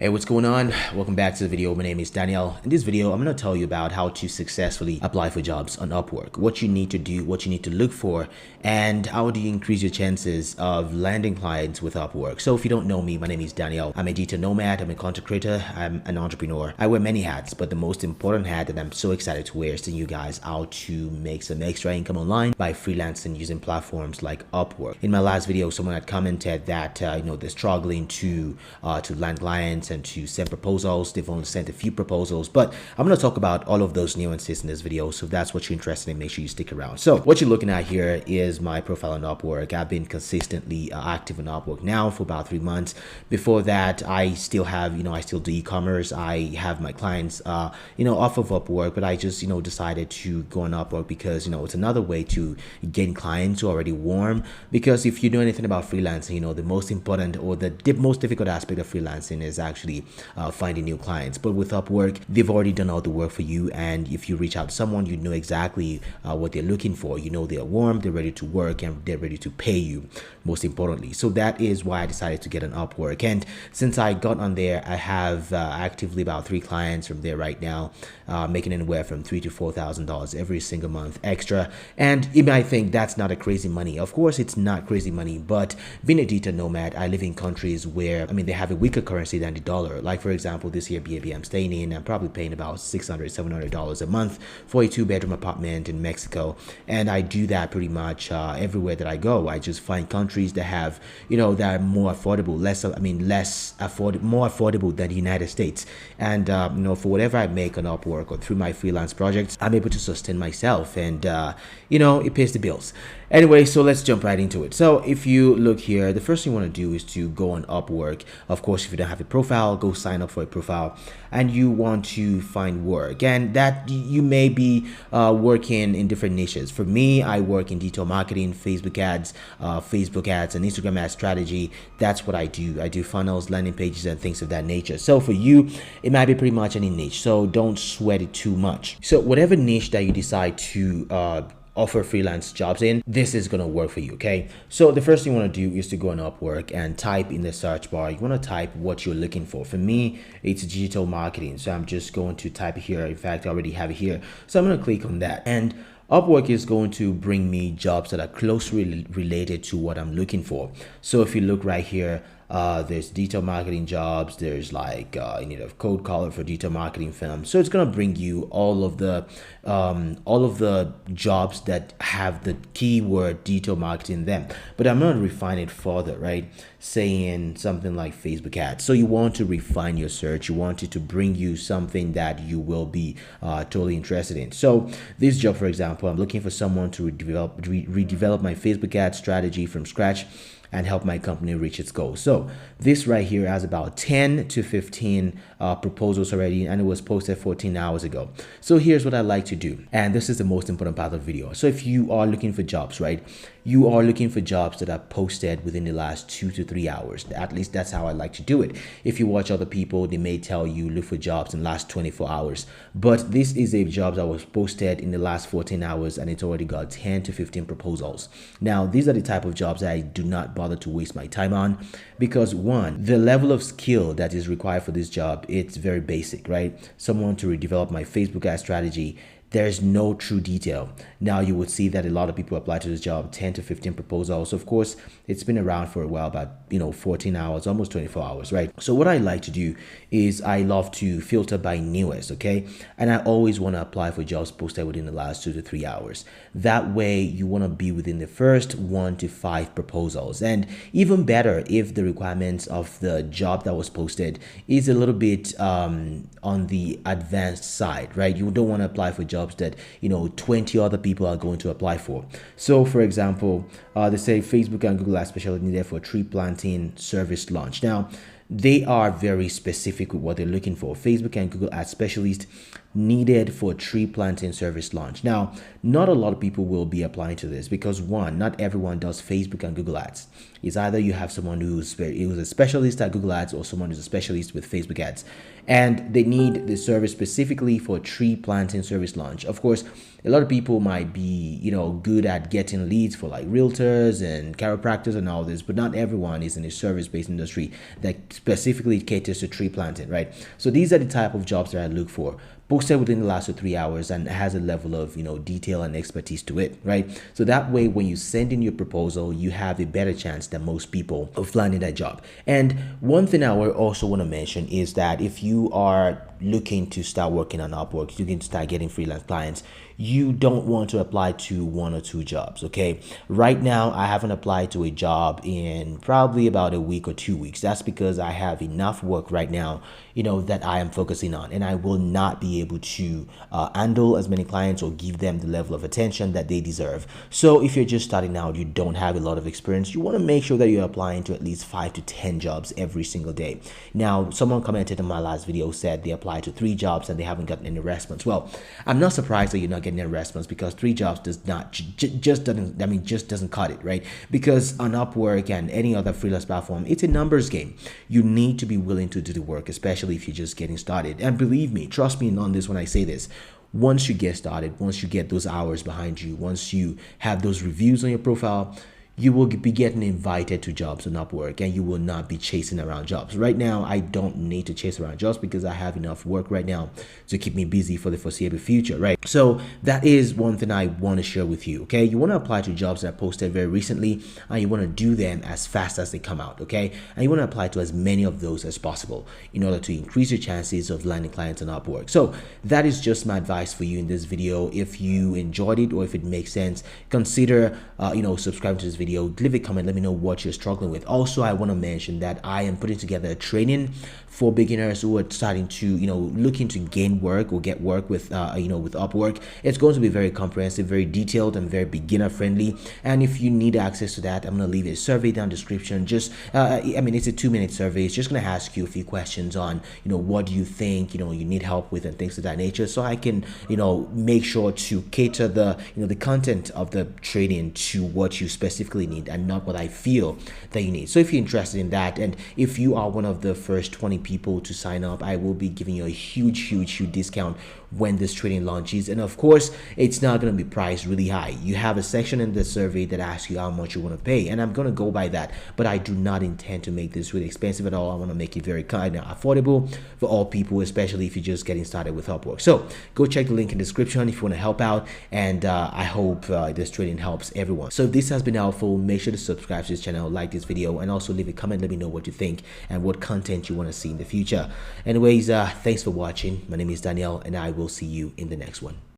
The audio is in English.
Hey, what's going on? Welcome back to the video. My name is Daniel. In this video, I'm going to tell you about how to successfully apply for jobs on Upwork, what you need to do, what you need to look for, and how do you increase your chances of landing clients with Upwork. So if you don't know me, my name is Daniel. I'm a digital nomad, I'm a content creator, I'm an entrepreneur. I wear many hats, but the most important hat that I'm so excited to wear is to you guys how to make some extra income online by freelancing using platforms like Upwork. In my last video, someone had commented that they're struggling to land clients and to send proposals. They've only sent a few proposals, but I'm going to talk about all of those nuances in this video. So if that's what you're interested in, make sure you stick around. So what you're looking at here is my profile on Upwork. I've been consistently active on Upwork now for about 3 months. Before that, I still have, I still do e-commerce. I have my clients, off of Upwork, but I just, decided to go on Upwork because, it's another way to gain clients who are already warm. Because if you know anything about freelancing, the most important or the most difficult aspect of freelancing is actually finding new clients. But with Upwork, they've already done all the work for you, and if you reach out to someone, you know exactly what they're looking for. They're warm, they're ready to work, and they're ready to pay you, most importantly. So that is why I decided to get an Upwork. And since I got on there, I have actively about 3 clients from there right now, making anywhere from $3,000 to $4,000 every single month extra. And you might think that's not a crazy money. Of course, it's not crazy money, but being a digital nomad, I live in countries where, they have a weaker currency than the dollar. Like for example, this here BNB I'm staying in, I'm probably paying about $600, $700 a month for a 2-bedroom apartment in Mexico. And I do that pretty much everywhere that I go. I just find countries that have, that are more affordable, more affordable than the United States. And, for whatever I make on Upwork or through my freelance projects, I'm able to sustain myself, and, it pays the bills. Anyway, so let's jump right into it. So if you look here, the first thing you want to do is to go on Upwork. Of course, if you don't have a profile, go sign up for a profile, and you want to find work. And that you may be working in different niches. For me, I work in digital marketing, Facebook ads, and Instagram ad strategy. That's what I do. I do funnels, landing pages, and things of that nature. So for you, it might be pretty much any niche. So don't sweat it too much. So whatever niche that you decide to offer freelance jobs in, this is going to work for you. Okay, so the first thing you want to do is to go on Upwork and type in the search bar. You want to type what you're looking for. For me, it's digital marketing, so I'm just going to type it here. In fact, I already have it here, so I'm going to click on that, and Upwork is going to bring me jobs that are closely related to what I'm looking for. So if you look right here, there's digital marketing jobs. There's like you need a code caller for digital marketing firm. So it's gonna bring you all of the jobs that have the keyword digital marketing in them. But I'm gonna refine it further, right? Saying something like Facebook ads. So you want to refine your search. You want it to bring you something that you will be totally interested in. So this job, for example, I'm looking for someone to redevelop my Facebook ad strategy from scratch and help my company reach its goals. So this right here has about 10 to 15 proposals already, and it was posted 14 hours ago. So here's what I like to do, and this is the most important part of the video. So if you are looking for jobs, right, you are looking for jobs that are posted within the last 2 to 3 hours. At least that's how I like to do it. If you watch other people, they may tell you look for jobs in the last 24 hours, but this is a job that was posted in the last 14 hours, and it's already got 10 to 15 proposals. Now, these are the type of jobs that I do not bother to waste my time on, because one, the level of skill that is required for this job, it's very basic, right? Someone to redevelop my Facebook ad strategy, there's no true detail. Now you would see that a lot of people apply to this job, 10 to 15 proposals. Of course, it's been around for a while, about 14 hours, almost 24 hours, right? So what I like to do is I love to filter by newest, okay? And I always want to apply for jobs posted within the last 2 to 3 hours. That way you want to be within the first 1 to 5 proposals. And even better if the requirements of the job that was posted is a little bit on the advanced side, right? You don't want to apply for jobs that 20 other people are going to apply for. So for example, they say Facebook and Google Ads specialist needed for tree planting service launch. Now they are very specific with what they're looking for. Facebook and Google Ads specialist needed for tree planting service launch. Now, not a lot of people will be applying to this because one, not everyone does Facebook and Google Ads. It's either you have someone who's a specialist at Google Ads or someone who's a specialist with Facebook ads, and they need the service specifically for tree planting service launch. Of course, a lot of people might be, good at getting leads for like realtors and chiropractors and all this, but not everyone is in a service-based industry that specifically caters to tree planting, right? So these are the type of jobs that I look for, posted within the last 3 hours and has a level of detail and expertise to it, right? So that way, when you send in your proposal, you have a better chance than most people of landing that job. And one thing I would also want to mention is that if you are looking to start working on Upwork, you can start getting freelance clients, you don't want to apply to 1 or 2 jobs, okay? Right now, I haven't applied to a job in probably about a week or 2 weeks. That's because I have enough work right now, that I am focusing on, and I will not be able to handle as many clients or give them the level of attention that they deserve. So if you're just starting out, you don't have a lot of experience, you want to make sure that you're applying to at least 5 to 10 jobs every single day. Now, someone commented on my last video, said they applied to 3 jobs and they haven't gotten any response. Well, I'm not surprised that you're not getting any response, because 3 jobs does not just doesn't cut it, right? Because on Upwork and any other freelance platform, it's a numbers game. You need to be willing to do the work, especially if you're just getting started. And believe me, trust me on this when I say this, once you get started, once you get those hours behind you, once you have those reviews on your profile, you will be getting invited to jobs on Upwork, and you will not be chasing around jobs. Right now, I don't need to chase around jobs because I have enough work right now to keep me busy for the foreseeable future, right? So that is one thing I want to share with you, okay? You want to apply to jobs that I posted very recently, and you want to do them as fast as they come out, okay? And you want to apply to as many of those as possible in order to increase your chances of landing clients on Upwork. So that is just my advice for you in this video. If you enjoyed it or if it makes sense, consider, subscribing to this video. Leave a comment, let me know what you're struggling with. Also, I want to mention that I am putting together a training for beginners who are starting to, looking to gain work or get work with, with Upwork. It's going to be very comprehensive, very detailed, and very beginner friendly. And if you need access to that, I'm going to leave a survey down description. Just, it's a 2-minute survey. It's just going to ask you a few questions on, what do you think, you need help with and things of that nature. So I can, make sure to cater the, the content of the training to what you specifically need and not what I feel that you need. So if you're interested in that, and if you are one of the first 20 people to sign up, I will be giving you a huge discount when this training launches. And of course, it's not going to be priced really high. You have a section in the survey that asks you how much you want to pay, and I'm going to go by that, but I do not intend to make this really expensive at all. I want to make it very kind of affordable for all people, especially if you're just getting started with Upwork. So go check the link in the description if you want to help out, and I hope this training helps everyone. So if this has been helpful, make sure to subscribe to this channel, like this video, and also leave a comment. Let me know what you think and what content you want to see in the future. Anyways, thanks for watching. My name is Daniel, and I will see you in the next one.